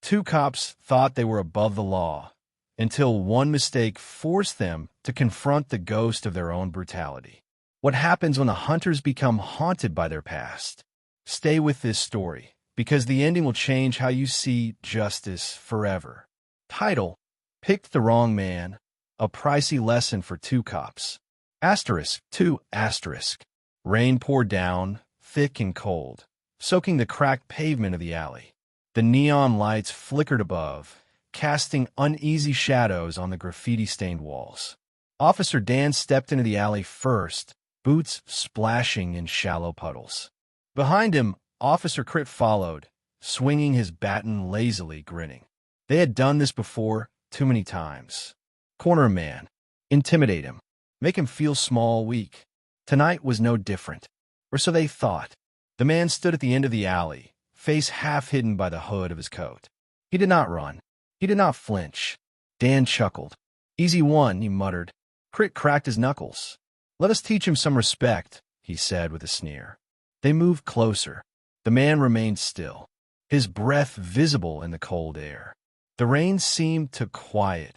Two cops thought they were above the law until one mistake forced them to confront the ghost of their own brutality. What happens when the hunters become haunted by their past? Stay with this story, because the ending will change how you see justice forever. Title: Picked the Wrong Man, a pricey lesson for two cops. Asterisk, 2 asterisk. Rain poured down, thick and cold, soaking the cracked pavement of the alley. The neon lights flickered above, casting uneasy shadows on the graffiti-stained walls. Officer Dan stepped into the alley first, boots splashing in shallow puddles. Behind him, Officer Crit followed, swinging his baton lazily, grinning. They had done this before, too many times. Corner a man. Intimidate him. Make him feel small, weak. Tonight was no different. Or so they thought. The man stood at the end of the alley, face half hidden by the hood of his coat. He did not run. He did not flinch. Dan chuckled. Easy one, he muttered. Crit cracked his knuckles. Let us teach him some respect, he said with a sneer. They moved closer. The man remained still, his breath visible in the cold air. The rain seemed to quiet,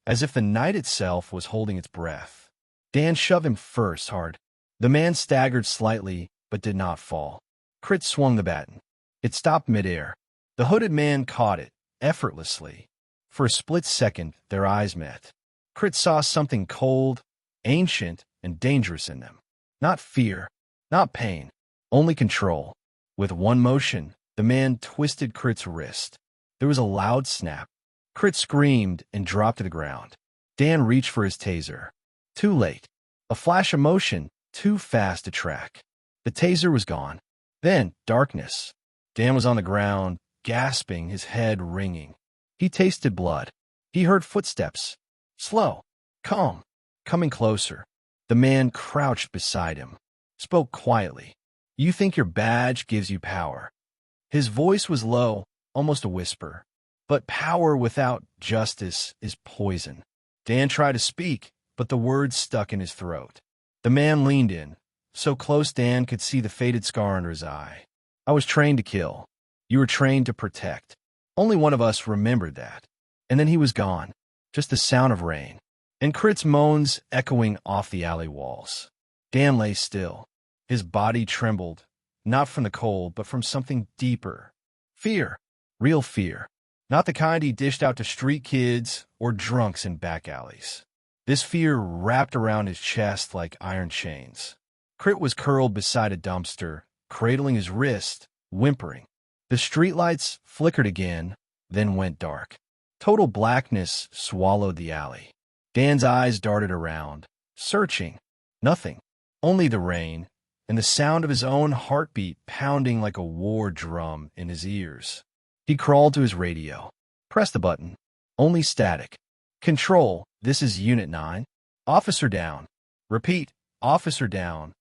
as if the night itself was holding its breath. Dan shoved him first, hard. The man staggered slightly, but did not fall. Crit swung the baton. It stopped midair. The hooded man caught it, effortlessly. For a split second, their eyes met. Crit saw something cold, ancient, and dangerous in them. Not fear, not pain, only control. With one motion, the man twisted Crit's wrist. There was a loud snap. Crit screamed and dropped to the ground. Dan reached for his taser. Too late. A flash of motion, too fast to track. The taser was gone. Then, darkness. Dan was on the ground, gasping, his head ringing. He tasted blood. He heard footsteps. Slow. Calm. Coming closer. The man crouched beside him. Spoke quietly. You think your badge gives you power. His voice was low, almost a whisper. But power without justice is poison. Dan tried to speak, but the words stuck in his throat. The man leaned in, so close Dan could see the faded scar under his eye. I was trained to kill. You were trained to protect. Only one of us remembered that. And then he was gone. Just the sound of rain. And Crit's moans echoing off the alley walls. Dan lay still. His body trembled, not from the cold, but from something deeper. Fear. Real fear. Not the kind he dished out to street kids or drunks in back alleys. This fear wrapped around his chest like iron chains. Crit was curled beside a dumpster, cradling his wrist, whimpering. The streetlights flickered again, then went dark. Total blackness swallowed the alley. Dan's eyes darted around, searching. Nothing. Only the rain, and the sound of his own heartbeat pounding like a war drum in his ears. He crawled to his radio. Pressed the button. Only static. Control, this is Unit 9. Officer down. Repeat, officer down.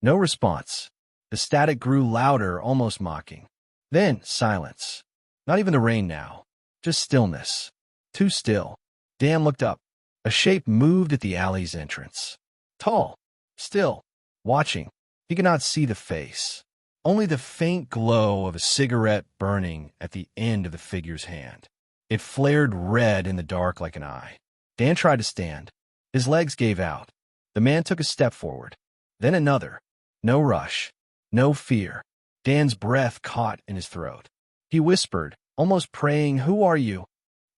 No response. The static grew louder, almost mocking. Then silence. Not even the rain now. Just stillness. Too still. Dan looked up. A shape moved at the alley's entrance. Tall. Still. Watching. He could not see the face. Only the faint glow of a cigarette burning at the end of the figure's hand. It flared red in the dark like an eye. Dan tried to stand. His legs gave out. The man took a step forward. Then another. No rush. No fear. Dan's breath caught in his throat. He whispered, almost praying, "Who are you?"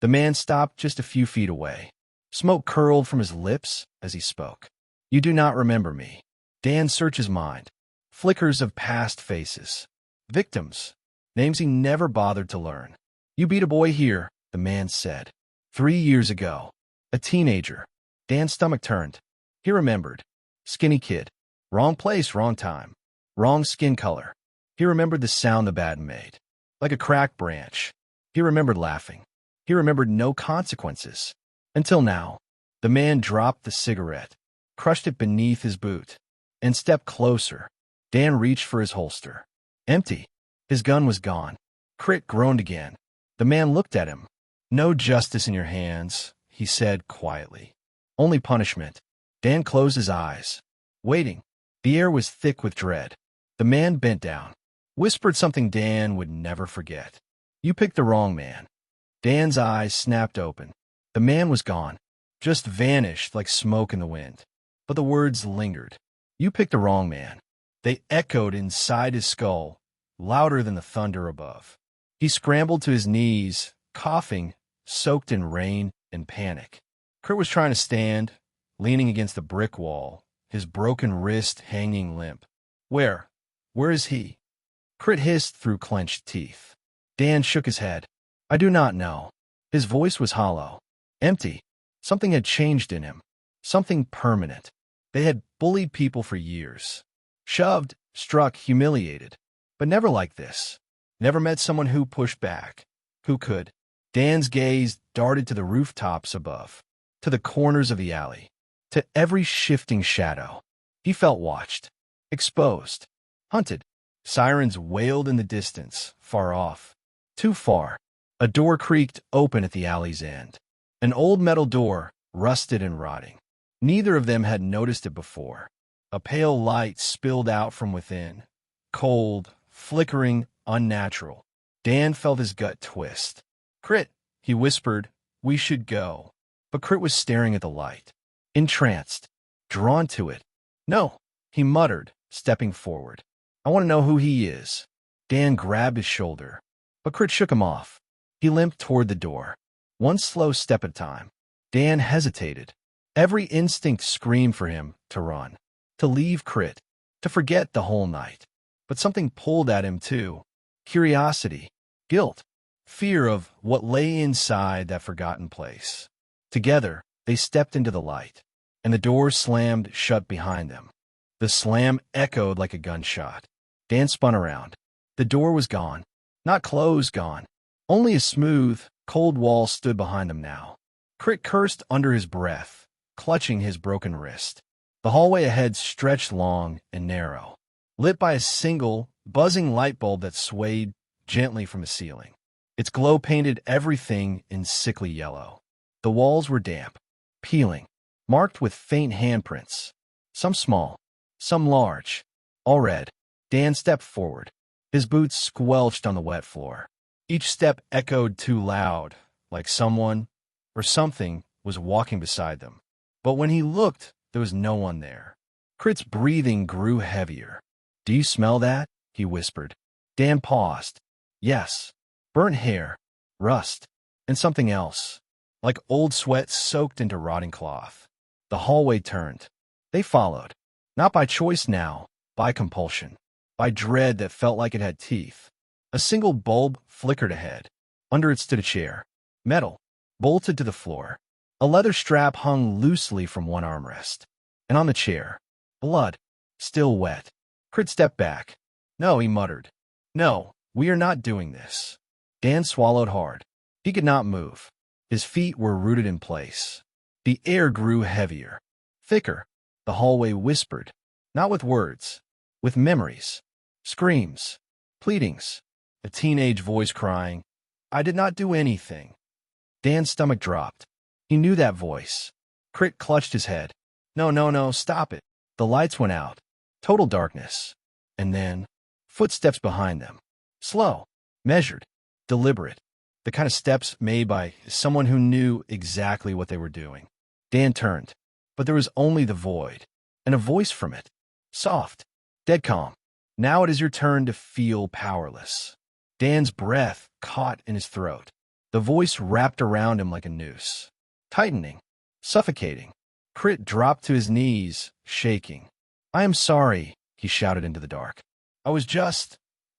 The man stopped just a few feet away. Smoke curled from his lips as he spoke. "You do not remember me." Dan searched his mind. Flickers of past faces. Victims. Names he never bothered to learn. "You beat a boy here," the man said. 3 years ago. A teenager. Dan's stomach turned. He remembered. Skinny kid. Wrong place, wrong time. Wrong skin color. He remembered the sound the baton made. Like a cracked branch. He remembered laughing. He remembered no consequences. Until now. The man dropped the cigarette, crushed it beneath his boot, and stepped closer. Dan reached for his holster. Empty. His gun was gone. Crit groaned again. The man looked at him. "No justice in your hands," he said quietly. "Only punishment." Dan closed his eyes, waiting. The air was thick with dread. The man bent down, whispered something Dan would never forget. "You picked the wrong man." Dan's eyes snapped open. The man was gone, just vanished like smoke in the wind. But the words lingered. "You picked the wrong man." They echoed inside his skull, louder than the thunder above. He scrambled to his knees, coughing, soaked in rain and panic. Kurt was trying to stand, leaning against the brick wall, his broken wrist hanging limp. Where? Where is he?" Kurt hissed through clenched teeth. Dan shook his head. "I do not know." His voice was hollow, empty. Something had changed in him. Something permanent. They had bullied people for years. Shoved, struck, humiliated. But never like this. Never met someone who pushed back. Who could. Dan's gaze darted to the rooftops above, to the corners of the alley, to every shifting shadow. He felt watched, exposed, hunted. Sirens wailed in the distance, far off. Too far. A door creaked open at the alley's end. An old metal door, rusted and rotting. Neither of them had noticed it before. A pale light spilled out from within. Cold, flickering, unnatural. Dan felt his gut twist. "Crit," he whispered, "we should go." But Crit was staring at the light, entranced, drawn to it. "No," he muttered, stepping forward. "I want to know who he is." Dan grabbed his shoulder, but Crit shook him off. He limped toward the door, one slow step at a time. Dan hesitated. Every instinct screamed for him to run, to leave Crit, to forget the whole night. But something pulled at him too. Curiosity, guilt, fear of what lay inside that forgotten place. Together, they stepped into the light, and the door slammed shut behind them. The slam echoed like a gunshot. Dan spun around. The door was gone. Not closed, gone. Only a smooth, cold wall stood behind them now. Crit cursed under his breath, clutching his broken wrist. The hallway ahead stretched long and narrow, lit by a single, buzzing light bulb that swayed gently from the ceiling. Its glow painted everything in sickly yellow. The walls were damp, peeling, marked with faint handprints, some small, some large, all red. Dan stepped forward. His boots squelched on the wet floor. Each step echoed too loud, like someone or something was walking beside them. But when he looked, there was no one there. Crit's breathing grew heavier. "Do you smell that?" he whispered. Dan paused. Yes. Burnt hair, rust, and something else, like old sweat soaked into rotting cloth. The hallway turned. They followed, not by choice now, by compulsion, by dread that felt like it had teeth. A single bulb flickered ahead. Under it stood a chair, metal, bolted to the floor. A leather strap hung loosely from one armrest. And on the chair, blood, still wet. Crit stepped back. "No," he muttered. "No, we are not doing this." Dan swallowed hard. He could not move. His feet were rooted in place. The air grew heavier, thicker. The hallway whispered, not with words, with memories, screams, pleadings. A teenage voice crying, "I did not do anything." Dan's stomach dropped. He knew that voice. Crit clutched his head. "No, no, no, stop it." The lights went out. Total darkness. And then, footsteps behind them. Slow, measured, deliberate. The kind of steps made by someone who knew exactly what they were doing. Dan turned, but there was only the void, and a voice from it. Soft, dead calm. "Now it is your turn to feel powerless." Dan's breath caught in his throat. The voice wrapped around him like a noose, tightening, suffocating. Crit dropped to his knees, shaking. "I am sorry," he shouted into the dark.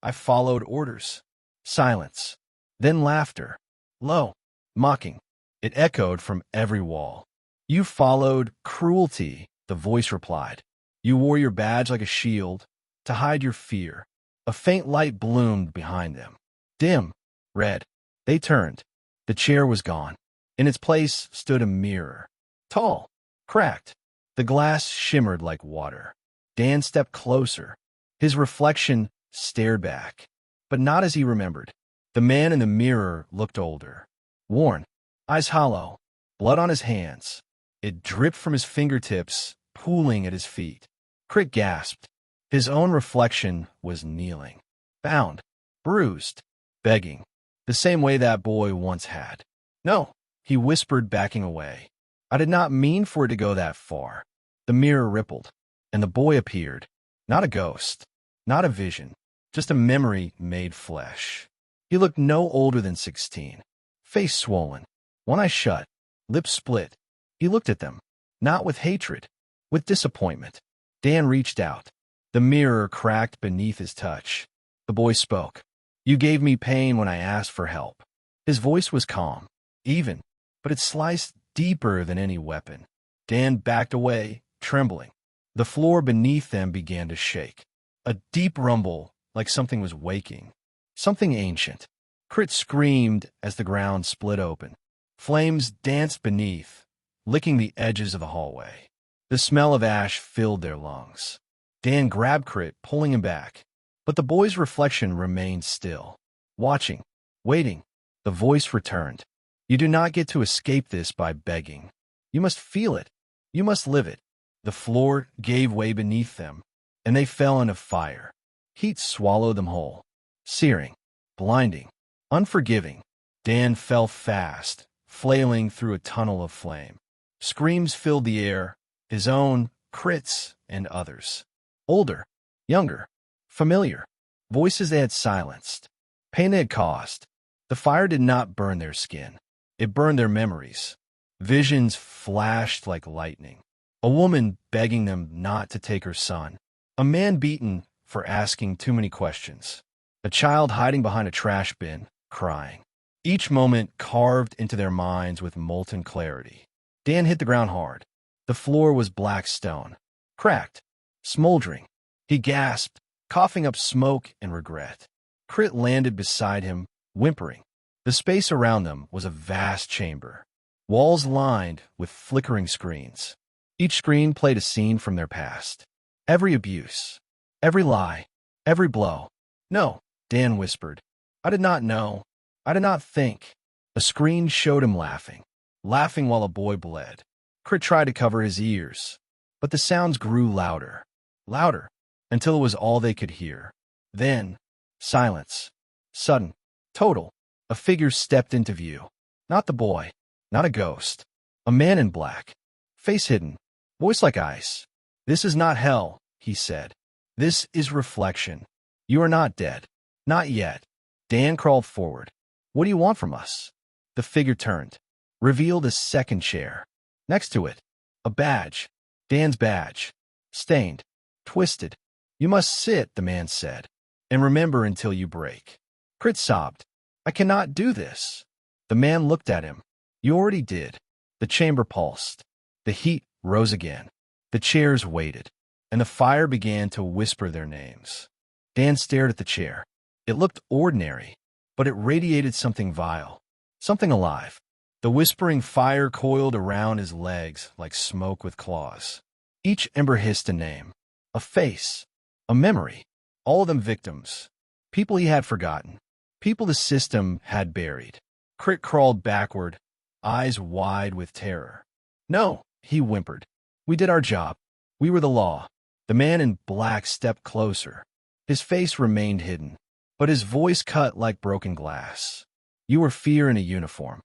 I followed orders." Silence. Then laughter. Low, mocking. It echoed from every wall. "You followed cruelty," the voice replied. "You wore your badge like a shield, to hide your fear." A faint light bloomed behind them. Dim, red. They turned. The chair was gone. In its place stood a mirror. Tall, cracked. The glass shimmered like water. Dan stepped closer. His reflection stared back, but not as he remembered. The man in the mirror looked older, worn, eyes hollow, blood on his hands. It dripped from his fingertips, pooling at his feet. Crit gasped. His own reflection was kneeling, bound, bruised, begging. the same way that boy once had. No, he whispered, backing away. I did not mean for it to go that far. The mirror rippled, and the boy appeared. Not a ghost, not a vision, just a memory made flesh. He looked no older than 16. Face swollen, one eye shut, lips split. He looked at them, not with hatred, with disappointment. Dan reached out. The mirror cracked beneath his touch. The boy spoke. You gave me pain when I asked for help. His voice was calm, even, but it sliced deeper than any weapon. Dan backed away, trembling. The floor beneath them began to shake. A deep rumble, like something was waking. Something ancient. Crit screamed as the ground split open. Flames danced beneath, licking the edges of the hallway. The smell of ash filled their lungs. Dan grabbed Crit, pulling him back. But the boy's reflection remained still. Watching, waiting. The voice returned. You do not get to escape this by begging. You must feel it. You must live it. The floor gave way beneath them, and they fell into fire. Heat swallowed them whole. Searing, blinding, unforgiving. Dan fell fast, flailing through a tunnel of flame. Screams filled the air, his own, Crit's, and others. Older, younger, familiar. Voices they had silenced. Pain they had caused. The fire did not burn their skin. It burned their memories. Visions flashed like lightning. A woman begging them not to take her son. A man beaten for asking too many questions. A child hiding behind a trash bin, crying. Each moment carved into their minds with molten clarity. Dan hit the ground hard. The floor was black stone. Cracked. Smoldering. He gasped, coughing up smoke and regret. Crit landed beside him, whimpering. The space around them was a vast chamber. Walls lined with flickering screens. Each screen played a scene from their past. Every abuse. Every lie. Every blow. No, Dan whispered. I did not know. I did not think. A screen showed him laughing. Laughing while a boy bled. Crit tried to cover his ears. But the sounds grew louder. Louder. Until it was all they could hear. Then, silence. Sudden. Total. A figure stepped into view. Not the boy. Not a ghost. A man in black. Face hidden. Voice like ice. This is not hell, he said. This is reflection. You are not dead. Not yet. Dan crawled forward. What do you want from us? The figure turned. Revealed a second chair. Next to it, a badge. Dan's badge. Stained. Twisted. You must sit, the man said. And remember until you break. Crit sobbed. I cannot do this. The man looked at him. You already did. The chamber pulsed. The heat rose again. The chairs waited, and the fire began to whisper their names. Dan stared at the chair. It looked ordinary, but it radiated something vile, something alive. The whispering fire coiled around his legs like smoke with claws. Each ember hissed a name, a face, a memory, all of them victims, people he had forgotten, people the system had buried. Crit crawled backward, eyes wide with terror. No, he whimpered. We did our job. We were the law. The man in black stepped closer. His face remained hidden, but his voice cut like broken glass. You were fear in a uniform.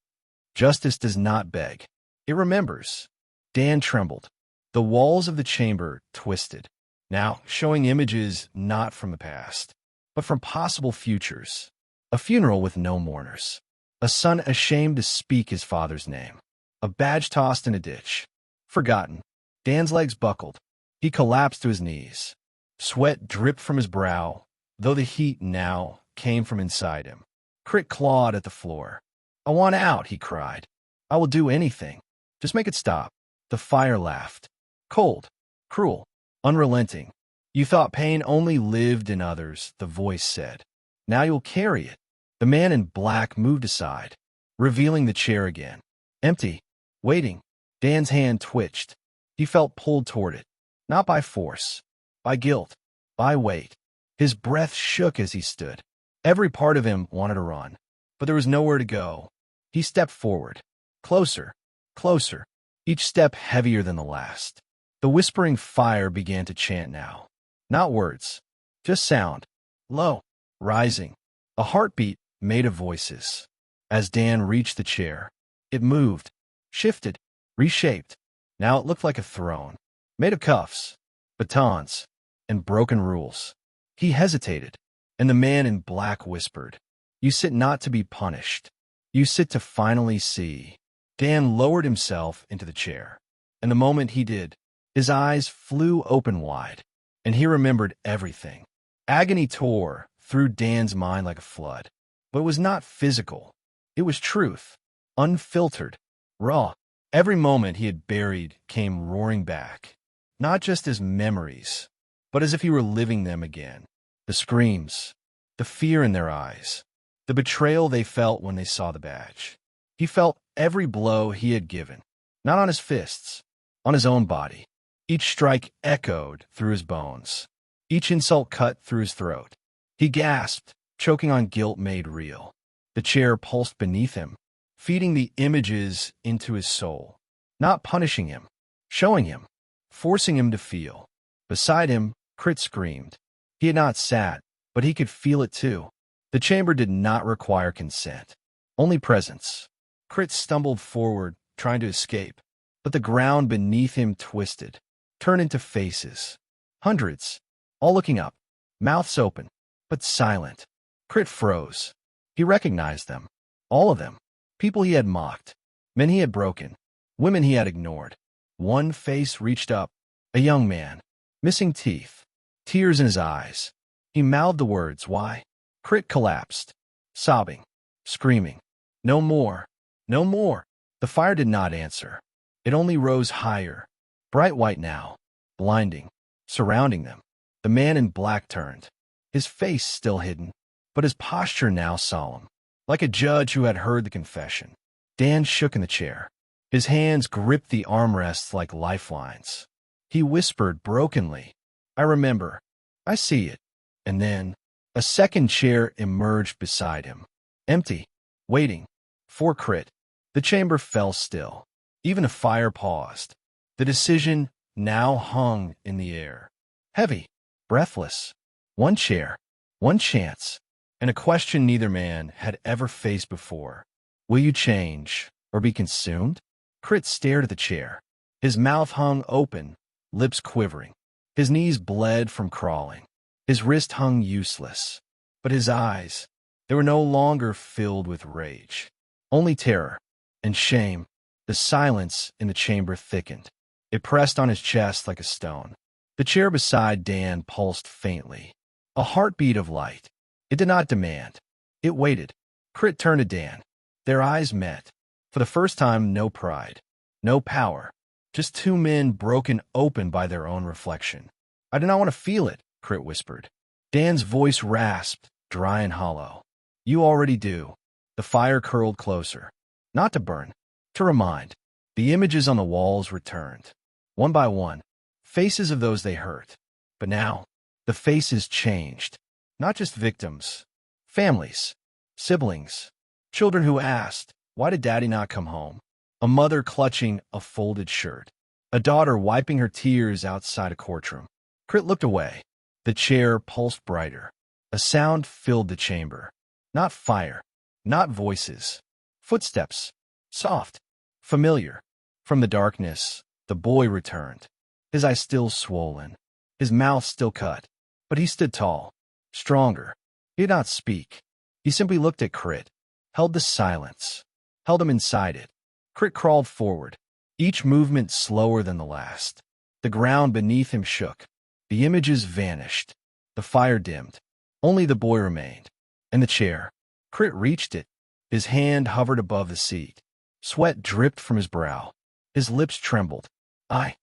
Justice does not beg. It remembers. Dan trembled. The walls of the chamber twisted, now showing images not from the past, but from possible futures. A funeral with no mourners. A son ashamed to speak his father's name. A badge tossed in a ditch. Forgotten. Dan's legs buckled. He collapsed to his knees. Sweat dripped from his brow, though the heat now came from inside him. Crit clawed at the floor. I want out, he cried. I will do anything. Just make it stop. The fire laughed. Cold, cruel, unrelenting. You thought pain only lived in others, the voice said. Now you'll carry it. The man in black moved aside, revealing the chair again. Empty, waiting. Dan's hand twitched. He felt pulled toward it, not by force, by guilt, by weight. His breath shook as he stood. Every part of him wanted to run, but there was nowhere to go. He stepped forward, closer, closer, each step heavier than the last. The whispering fire began to chant now. Not words, just sound, low, rising. A heartbeat made of voices. As Dan reached the chair, it moved, shifted, reshaped. Now it looked like a throne, made of cuffs, batons, and broken rules. He hesitated, and the man in black whispered, "You sit not to be punished. You sit to finally see." Dan lowered himself into the chair, and the moment he did, his eyes flew open wide, and he remembered everything. Agony tore through Dan's mind like a flood, but it was not physical. It was truth, unfiltered, raw. Every moment he had buried came roaring back, not just as memories, but as if he were living them again. The screams, the fear in their eyes, the betrayal they felt when they saw the badge. He felt every blow he had given, not on his fists, on his own body. Each strike echoed through his bones, each insult cut through his throat. He gasped, choking on guilt made real. The chair pulsed beneath him, feeding the images into his soul, not punishing him, showing him, forcing him to feel. Beside him, Crit screamed. He had not sat, but he could feel it too. The chamber did not require consent, only presence. Crit stumbled forward, trying to escape, but the ground beneath him twisted, turned into faces. Hundreds, all looking up, mouths open, but silent. Crit froze. He recognized them, all of them. People he had mocked, men he had broken, women he had ignored. One face reached up, a young man, missing teeth, tears in his eyes. He mouthed the words, "Why?" Crit collapsed, sobbing, screaming, "No more, no more." The fire did not answer. It only rose higher, bright white now, blinding, surrounding them. The man in black turned, his face still hidden, but his posture now solemn, like a judge who had heard the confession. Dan shook in the chair. His hands gripped the armrests like lifelines. He whispered brokenly, "I remember. I see it." And then a second chair emerged beside him, empty, waiting for Crit. The chamber fell still. Even a fire paused. The decision now hung in the air, heavy, breathless. One chair, one chance, and a question neither man had ever faced before. Will you change or be consumed? Crit stared at the chair. His mouth hung open, lips quivering. His knees bled from crawling. His wrist hung useless. But his eyes, they were no longer filled with rage, only terror and shame. The silence in the chamber thickened. It pressed on his chest like a stone. The chair beside Dan pulsed faintly, a heartbeat of light. It did not demand. It waited. Crit turned to Dan. Their eyes met. For the first time, no pride, no power, just two men broken open by their own reflection. "I do not want to feel it," Crit whispered. Dan's voice rasped, dry and hollow. "You already do." The fire curled closer, not to burn, to remind. The images on the walls returned, one by one, faces of those they hurt. But now, the faces changed. Not just victims, families, siblings, children who asked, "Why did Daddy not come home?" A mother clutching a folded shirt, a daughter wiping her tears outside a courtroom. Crit looked away. The chair pulsed brighter. A sound filled the chamber. Not fire, not voices. Footsteps, soft, familiar. From the darkness, the boy returned, his eyes still swollen, his mouth still cut. But he stood tall, stronger. He did not speak. He simply looked at Crit, held the silence, held him inside it. Crit crawled forward, each movement slower than the last. The ground beneath him shook. The images vanished. The fire dimmed. Only the boy remained. And the chair. Crit reached it. His hand hovered above the seat. Sweat dripped from his brow. His lips trembled. I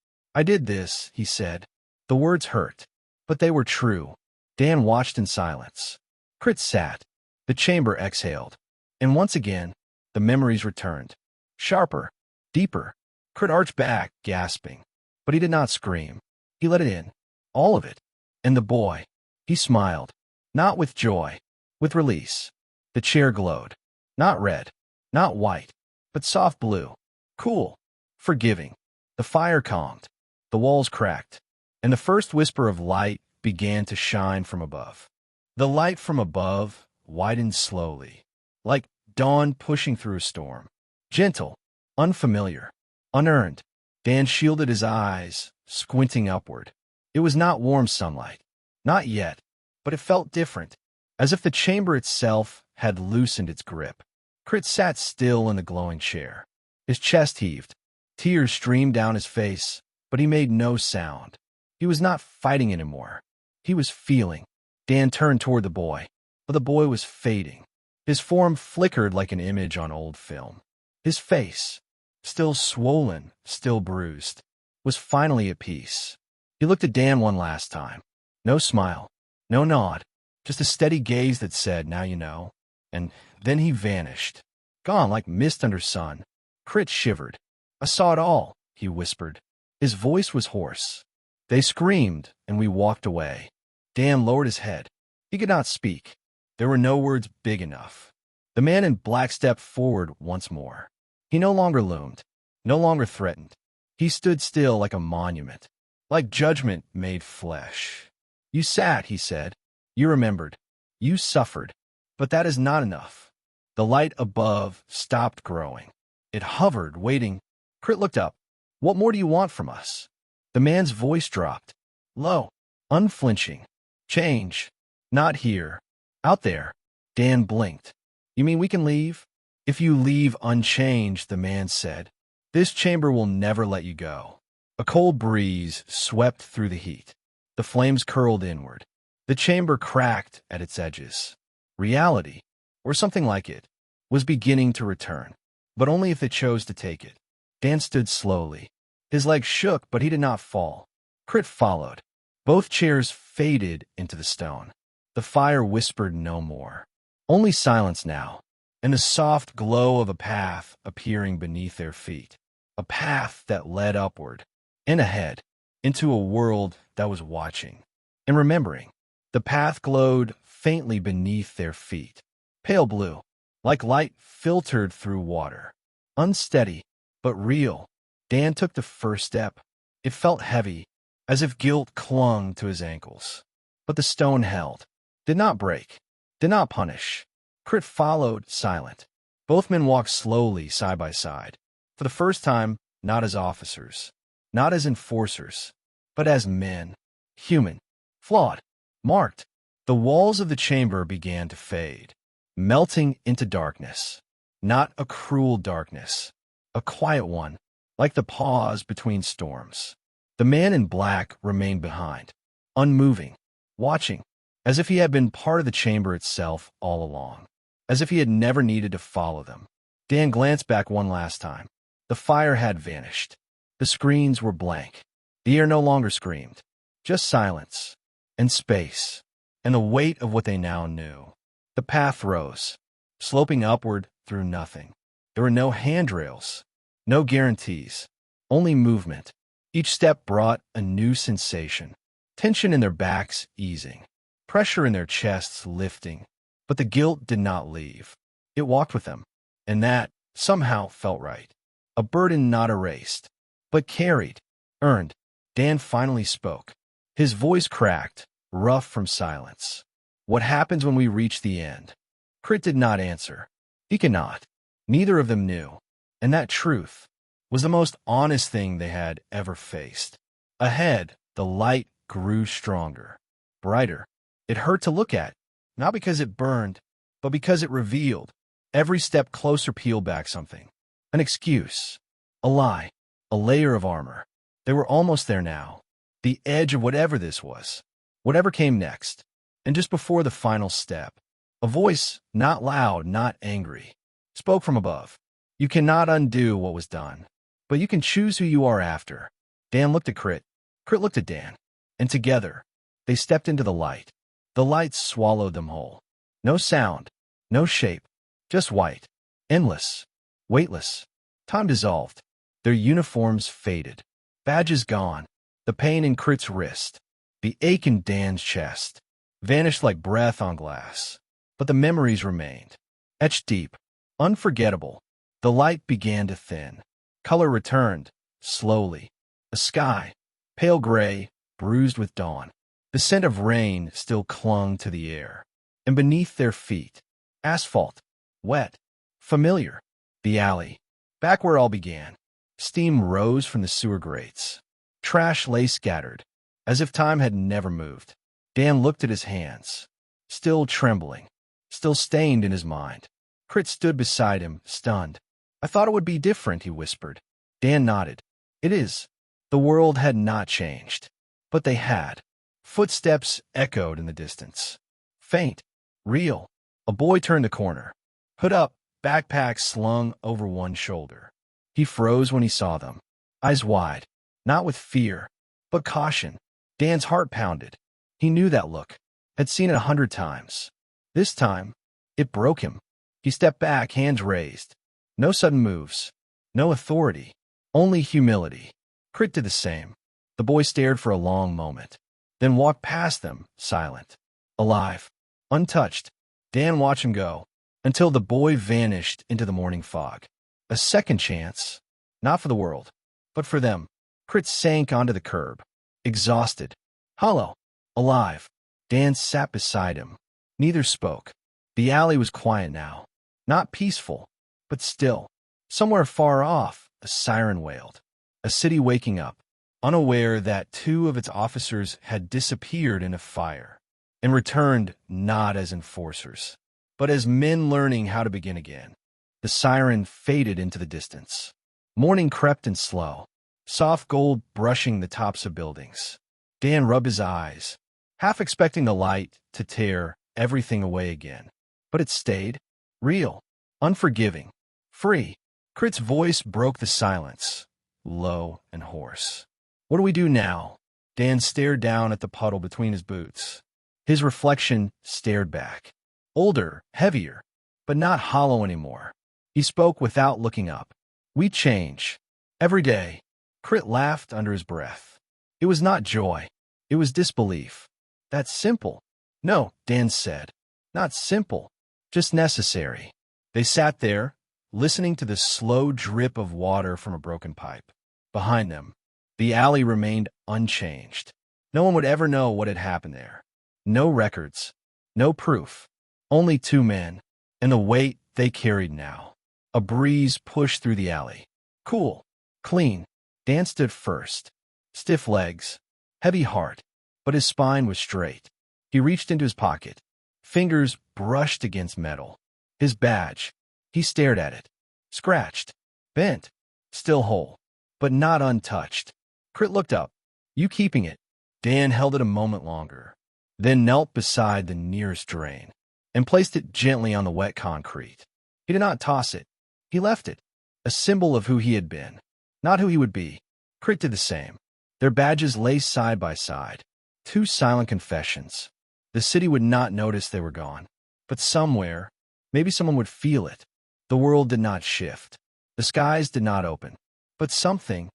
did this," he said. The words hurt, but they were true. Dan watched in silence. Crit sat. The chamber exhaled. And once again, the memories returned. Sharper, deeper. Crit arched back, gasping. But he did not scream. He let it in. All of it. And the boy. He smiled. Not with joy. With release. The chair glowed. Not red. Not white. But soft blue. Cool. Forgiving. The fire calmed. The walls cracked. And the first whisper of light began to shine from above. The light from above widened slowly, like dawn pushing through a storm. Gentle, unfamiliar, unearned. Dan shielded his eyes, squinting upward. It was not warm sunlight. Not yet, but it felt different, as if the chamber itself had loosened its grip. Crit sat still in the glowing chair. His chest heaved. Tears streamed down his face, but he made no sound. He was not fighting anymore. He was feeling. Dan turned toward the boy, but the boy was fading. His form flickered like an image on old film. His face, still swollen, still bruised, was finally at peace. He looked at Dan one last time. No smile, no nod, just a steady gaze that said, "Now you know." And then he vanished, gone like mist under sun. Crit shivered. "I saw it all," he whispered. His voice was hoarse. "They screamed, and we walked away." Dan lowered his head. He could not speak. There were no words big enough. The man in black stepped forward once more. He no longer loomed, no longer threatened. He stood still like a monument, like judgment made flesh. "You sat," he said. "You remembered. You suffered. But that is not enough." The light above stopped growing. It hovered, waiting. Crit looked up. "What more do you want from us?" The man's voice dropped. Low, unflinching. "Change. Not here. Out there." Dan blinked. "You mean we can leave?" "If you leave unchanged," the man said, "this chamber will never let you go." A cold breeze swept through the heat. The flames curled inward. The chamber cracked at its edges. Reality, or something like it, was beginning to return, but only if it chose to take it. Dan stood slowly. His legs shook, but he did not fall. Crit followed. Both chairs faded into the stone. The fire whispered no more. Only silence now, and the soft glow of a path appearing beneath their feet. A path that led upward, and ahead, into a world that was watching and remembering. The path glowed faintly beneath their feet. Pale blue, like light filtered through water. Unsteady, but real. Dan took the first step. It felt heavy, as if guilt clung to his ankles. But the stone held, did not break, did not punish. Crit followed, silent. Both men walked slowly, side by side. For the first time, not as officers, not as enforcers, but as men. Human, flawed, marked. The walls of the chamber began to fade, melting into darkness. Not a cruel darkness, a quiet one, like the pause between storms. The man in black remained behind, unmoving, watching, as if he had been part of the chamber itself all along, as if he had never needed to follow them. Dan glanced back one last time. The fire had vanished. The screens were blank. The air no longer screamed, just silence and space and the weight of what they now knew. The path rose, sloping upward through nothing. There were no handrails, no guarantees, only movement. Each step brought a new sensation, tension in their backs easing, pressure in their chests lifting. But the guilt did not leave. It walked with them, and that somehow felt right. A burden not erased, but carried, earned. Dan finally spoke. His voice cracked, rough from silence. "What happens when we reach the end?" Crit did not answer. He could not. Neither of them knew. And that truth was the most honest thing they had ever faced. Ahead, the light grew stronger, brighter. It hurt to look at, not because it burned, but because it revealed. Every step closer peeled back something. An excuse, a lie, a layer of armor. They were almost there now, the edge of whatever this was, whatever came next. And just before the final step, a voice, not loud, not angry, spoke from above. "You cannot undo what was done, but you can choose who you are after." Dan looked at Crit. Crit looked at Dan. And together, they stepped into the light. The light swallowed them whole. No sound, no shape, just white, endless, weightless. Time dissolved. Their uniforms faded. Badges gone. The pain in Crit's wrist, the ache in Dan's chest, vanished like breath on glass. But the memories remained, etched deep, unforgettable. The light began to thin. Color returned, slowly. A sky, pale gray, bruised with dawn. The scent of rain still clung to the air. And beneath their feet, asphalt, Wet. Familiar. The alley. Back where it all began. Steam rose from the sewer grates. Trash lay scattered, as if time had never moved. Dan looked at his hands. Still trembling. Still stained in his mind. Crit stood beside him, stunned. "I thought it would be different," he whispered. Dan nodded. "It is." The world had not changed. But they had. Footsteps echoed in the distance. Faint. Real. A boy turned the corner. Hood up, backpack slung over one shoulder. He froze when he saw them. Eyes wide. Not with fear, but caution. Dan's heart pounded. He knew that look. Had seen it 100 times. This time, it broke him. He stepped back, hands raised. No sudden moves. No authority. Only humility. Crit did the same. The boy stared for a long moment, then walked past them, silent. Alive. Untouched. Dan watched him go, until the boy vanished into the morning fog. A second chance. Not for the world, but for them. Crit sank onto the curb. Exhausted. Hollow. Alive. Dan sat beside him. Neither spoke. The alley was quiet now. Not peaceful, but still. Somewhere far off, a siren wailed. A city waking up, unaware that 2 of its officers had disappeared in a fire, and returned not as enforcers, but as men learning how to begin again. The siren faded into the distance. Morning crept in slow, soft gold brushing the tops of buildings. Dan rubbed his eyes, half expecting the light to tear everything away again. But it stayed, real, unforgiving, free. Crit's voice broke the silence, low and hoarse. "What do we do now?" Dan stared down at the puddle between his boots. His reflection stared back. Older, heavier, but not hollow anymore. He spoke without looking up. "We change. Every day." Crit laughed under his breath. It was not joy. It was disbelief. "That's simple." "No," Dan said. "Not simple. Just necessary." They sat there, listening to the slow drip of water from a broken pipe. Behind them, the alley remained unchanged. No one would ever know what had happened there. No records. No proof. Only 2 men, and the weight they carried now. A breeze pushed through the alley. Cool. Clean. Dan stood first. Stiff legs. Heavy heart. But his spine was straight. He reached into his pocket. Fingers brushed against metal. His badge. He stared at it. Scratched. Bent. Still whole. But not untouched. Crit looked up. "You keeping it?" Dan held it a moment longer, then knelt beside the nearest drain and placed it gently on the wet concrete. He did not toss it. He left it, a symbol of who he had been, not who he would be. Crit did the same. Their badges lay side by side. 2 silent confessions. The city would not notice they were gone. But somewhere, maybe someone would feel it. The world did not shift. The skies did not open. But something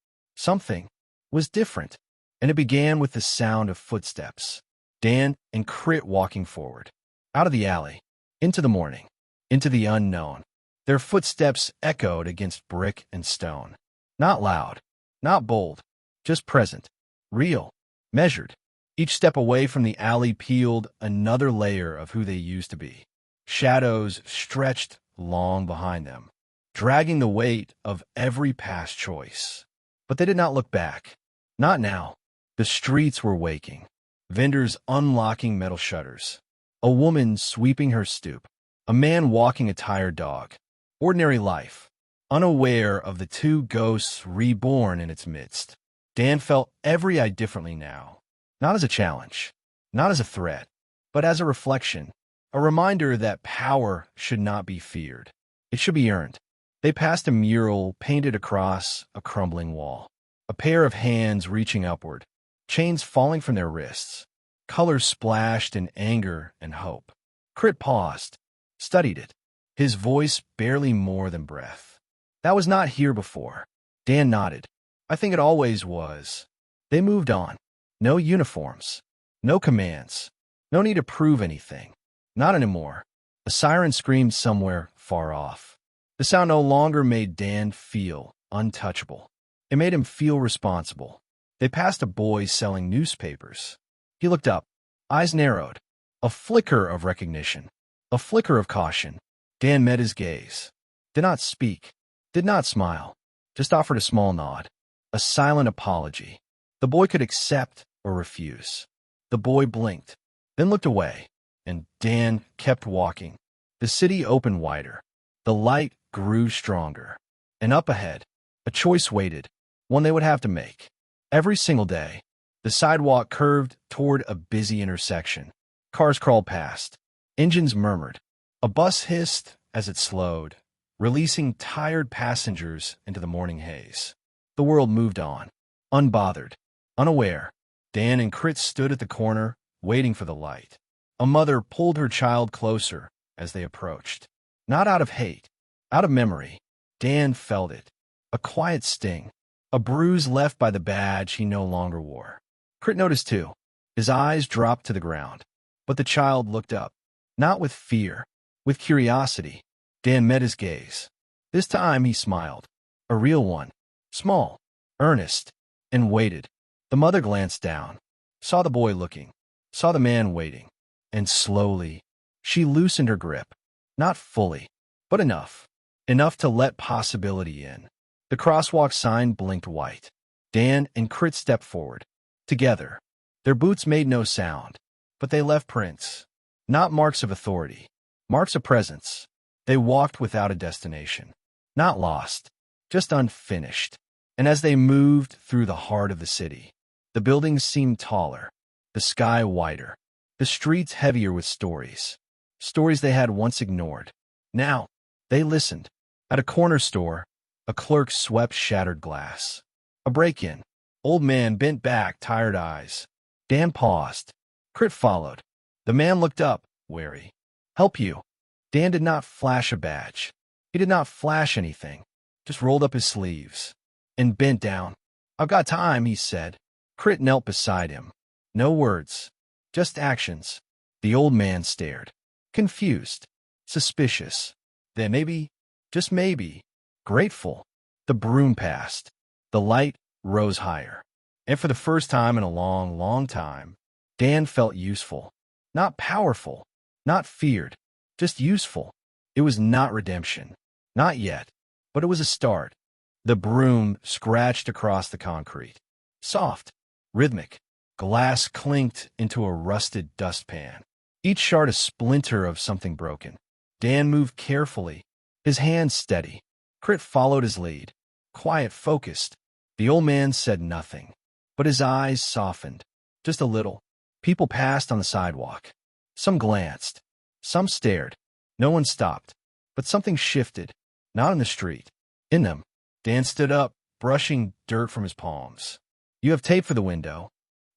was different. And it began with the sound of footsteps. Dan and Crit walking forward. Out of the alley. Into the morning. Into the unknown. Their footsteps echoed against brick and stone. Not loud. Not bold. Just present. Real. Measured. Each step away from the alley peeled another layer of who they used to be. Shadows stretched long behind them, dragging the weight of every past choice. But they did not look back. Not now. The streets were waking. Vendors unlocking metal shutters. A woman sweeping her stoop. A man walking a tired dog. Ordinary life. Unaware of the 2 ghosts reborn in its midst. Dan felt every eye differently now. Not as a challenge. Not as a threat. But as a reflection. A reminder that power should not be feared. It should be earned. They passed a mural painted across a crumbling wall. A pair of hands reaching upward. Chains falling from their wrists. Colors splashed in anger and hope. Crit paused. Studied it. His voice barely more than breath. "That was not here before." Dan nodded. "I think it always was." They moved on. No uniforms. No commands. No need to prove anything. Not anymore. A siren screamed somewhere far off. The sound no longer made Dan feel untouchable. It made him feel responsible. They passed a boy selling newspapers. He looked up. Eyes narrowed. A flicker of recognition. A flicker of caution. Dan met his gaze. Did not speak. Did not smile. Just offered a small nod. A silent apology. The boy could accept or refuse. The boy blinked, then looked away, and Dan kept walking. The city opened wider. The light grew stronger. And up ahead, a choice waited, one they would have to make. Every single day, the sidewalk curved toward a busy intersection. Cars crawled past. Engines murmured. A bus hissed as it slowed, releasing tired passengers into the morning haze. The world moved on, unbothered, unaware. Dan and Crit stood at the corner, waiting for the light. A mother pulled her child closer as they approached. Not out of hate, out of memory. Dan felt it. A quiet sting. A bruise left by the badge he no longer wore. Crit noticed too. His eyes dropped to the ground. But the child looked up. Not with fear, with curiosity. Dan met his gaze. This time he smiled. A real one. Small, earnest, and waited. The mother glanced down, saw the boy looking, saw the man waiting, and slowly, she loosened her grip. Not fully, but enough. Enough to let possibility in. The crosswalk sign blinked white. Dan and Crit stepped forward. Together. Their boots made no sound, but they left prints. Not marks of authority. Marks of presence. They walked without a destination. Not lost, just unfinished. And as they moved through the heart of the city, the buildings seemed taller, the sky wider, the streets heavier with stories. Stories they had once ignored. Now, they listened. At a corner store, a clerk swept shattered glass. A break-in. Old man bent back, tired eyes. Dan paused. Crit followed. The man looked up, wary. Help you. Dan did not flash a badge. He did not flash anything, just rolled up his sleeves and bent down. I've got time, he said. Crit knelt beside him. No words, just actions. The old man stared. Confused. Suspicious. Then maybe, just maybe, grateful. The broom passed. The light rose higher. And for the first time in a long, long time, Dan felt useful. Not powerful. Not feared. Just useful. It was not redemption. Not yet. But it was a start. The broom scratched across the concrete. Soft. Rhythmic. Glass clinked into a rusted dustpan. Each shard a splinter of something broken. Dan moved carefully, his hands steady. Crit followed his lead. Quiet, focused. The old man said nothing, but his eyes softened. Just a little. People passed on the sidewalk. Some glanced. Some stared. No one stopped. But something shifted. Not in the street. In them. Dan stood up, brushing dirt from his palms. You have tape for the window.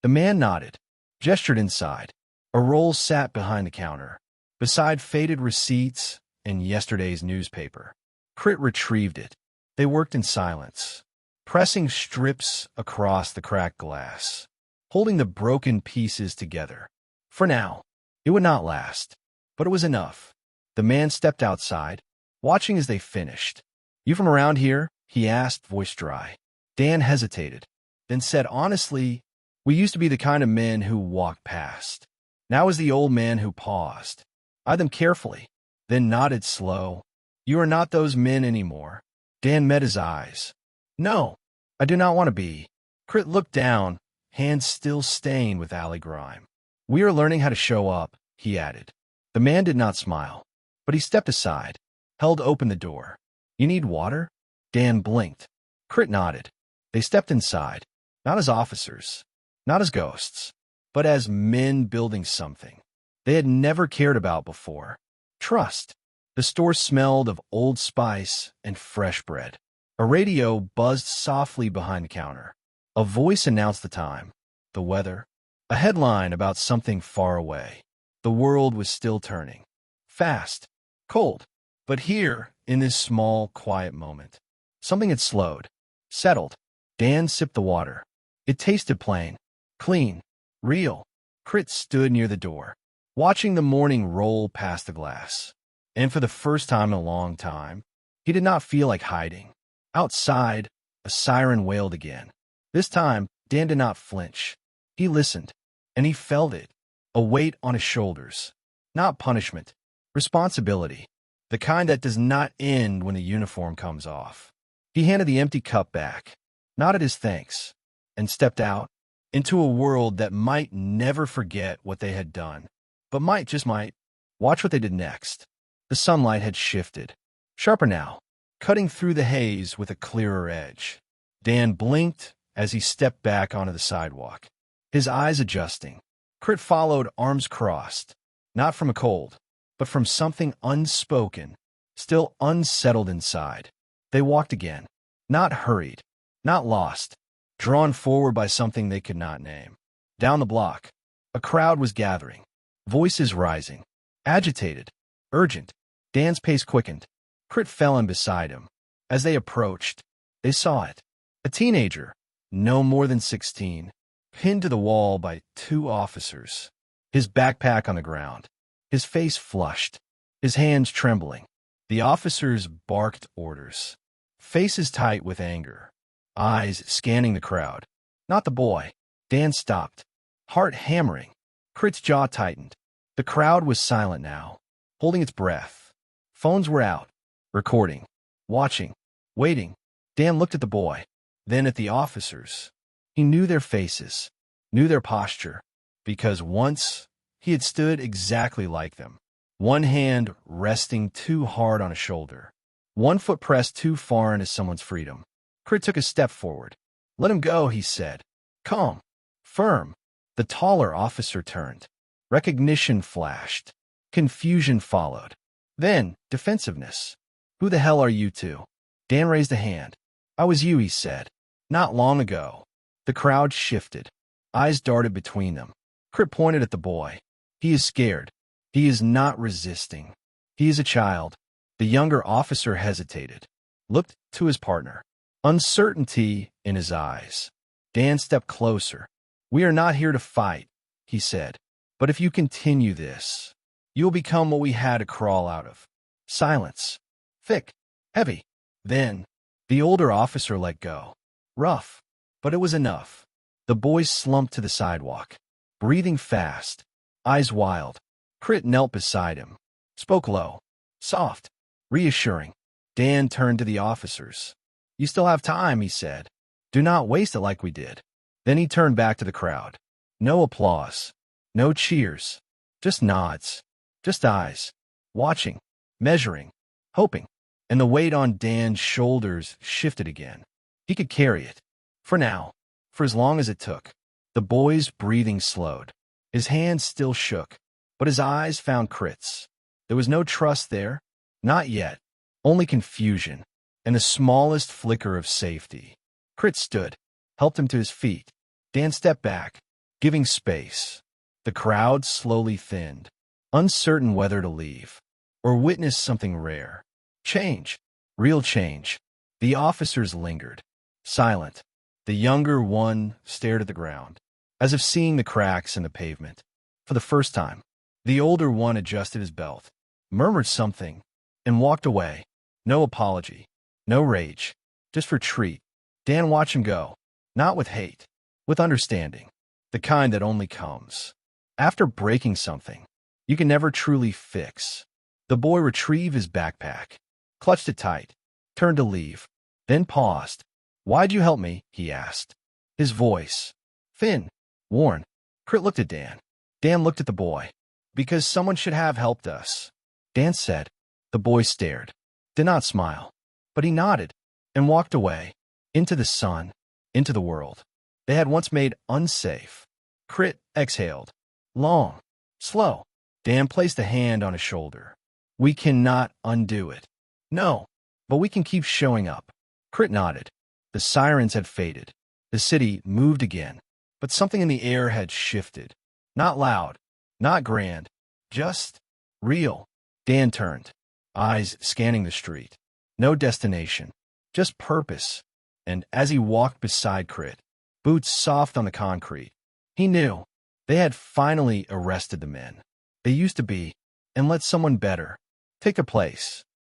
The man nodded, gestured inside. A roll sat behind the counter, beside faded receipts and yesterday's newspaper. Crit retrieved it. They worked in silence, pressing strips across the cracked glass, holding the broken pieces together. For now, it would not last, but it was enough. The man stepped outside, watching as they finished. You from around here? He asked, voice dry. Dan hesitated, then said honestly, we used to be the kind of men who walked past. Now is the old man who paused, eyed them carefully, then nodded slow. You are not those men anymore. Dan met his eyes. No, I do not want to be. Crit looked down, hands still stained with alley grime. We are learning how to show up, he added. The man did not smile, but he stepped aside, held open the door. You need water? Dan blinked. Crit nodded. They stepped inside, not as officers, not as ghosts, but as men building something they had never cared about before. Trust. The store smelled of old spice and fresh bread. A radio buzzed softly behind the counter. A voice announced the time, the weather, a headline about something far away. The world was still turning. Fast. Cold. But here, in this small, quiet moment, something had slowed, settled. Dan sipped the water. It tasted plain, clean, real. Crit stood near the door, watching the morning roll past the glass. And for the first time in a long time, he did not feel like hiding. Outside, a siren wailed again. This time, Dan did not flinch. He listened, and he felt it, a weight on his shoulders. Not punishment, responsibility. the kind that does not end when the uniform comes off. He handed the empty cup back, nodded his thanks, and stepped out into a world that might never forget what they had done, but just might. Watch what they did next. The sunlight had shifted, sharper now, cutting through the haze with a clearer edge. Dan blinked as he stepped back onto the sidewalk, his eyes adjusting. Crit followed, arms crossed, not from a cold, but from something unspoken, still unsettled inside. They walked again, not hurried, not lost, drawn forward by something they could not name. Down the block, a crowd was gathering, voices rising, agitated, urgent. Dan's pace quickened. Crit fell in beside him. As they approached, they saw it. A teenager, no more than 16, pinned to the wall by 2 officers, his backpack on the ground, his face flushed, his hands trembling. The officers barked orders, faces tight with anger, eyes scanning the crowd. Not the boy. Dan stopped, heart hammering. Crit's jaw tightened. The crowd was silent now, holding its breath. Phones were out, recording, watching, waiting. Dan looked at the boy, then at the officers. He knew their faces, knew their posture, because once he had stood exactly like them. One hand resting too hard on a shoulder, one foot pressed too far into someone's freedom. Crit took a step forward. "Let him go," he said. Calm, firm. The taller officer turned. Recognition flashed. Confusion followed. Then, defensiveness. "Who the hell are you two?" Dan raised a hand. "I was you," he said. "Not long ago." The crowd shifted. Eyes darted between them. Crit pointed at the boy. "He is scared. He is not resisting. He is a child." The younger officer hesitated, looked to his partner, uncertainty in his eyes. Dan stepped closer. "We are not here to fight," he said. "But if you continue this, you'll become what we had to crawl out of." Silence. Thick. Heavy. Then, the older officer let go. Rough. But it was enough. The boy slumped to the sidewalk, breathing fast, eyes wild. Crit knelt beside him, spoke low, soft, reassuring. Dan turned to the officers. "You still have time," he said. "Do not waste it like we did." Then he turned back to the crowd. No applause, no cheers, just nods, just eyes, watching, measuring, hoping. And the weight on Dan's shoulders shifted again. He could carry it. For now. For as long as it took. The boy's breathing slowed. His hands still shook, but his eyes found Crit's. There was no trust there. Not yet. Only confusion, and the smallest flicker of safety. Crit stood, helped him to his feet. Dan stepped back, giving space. The crowd slowly thinned, uncertain whether to leave or witness something rare. Change. Real change. The officers lingered, silent. The younger one stared at the ground, as if seeing the cracks in the pavement. For the first time, the older one adjusted his belt, murmured something, and walked away. No apology, no rage, just retreat. Dan watched him go, not with hate, with understanding, the kind that only comes after breaking something you can never truly fix. The boy retrieved his backpack, clutched it tight, turned to leave, then paused. "Why'd you help me?" he asked. His voice, thin, worn. Crit looked at Dan. Dan looked at the boy. "Because someone should have helped us," Dan said. The boy stared, did not smile, but he nodded and walked away, into the sun, into the world they had once made unsafe. Crit exhaled, long, slow. Dan placed a hand on his shoulder. "We cannot undo it." "No, but we can keep showing up." Crit nodded. The sirens had faded. The city moved again, but something in the air had shifted. Not loud, not grand, just real. Dan turned, eyes scanning the street. No destination, just purpose. And as he walked beside Crit, boots soft on the concrete, he knew they had finally arrested the men they used to be and let someone better take their place.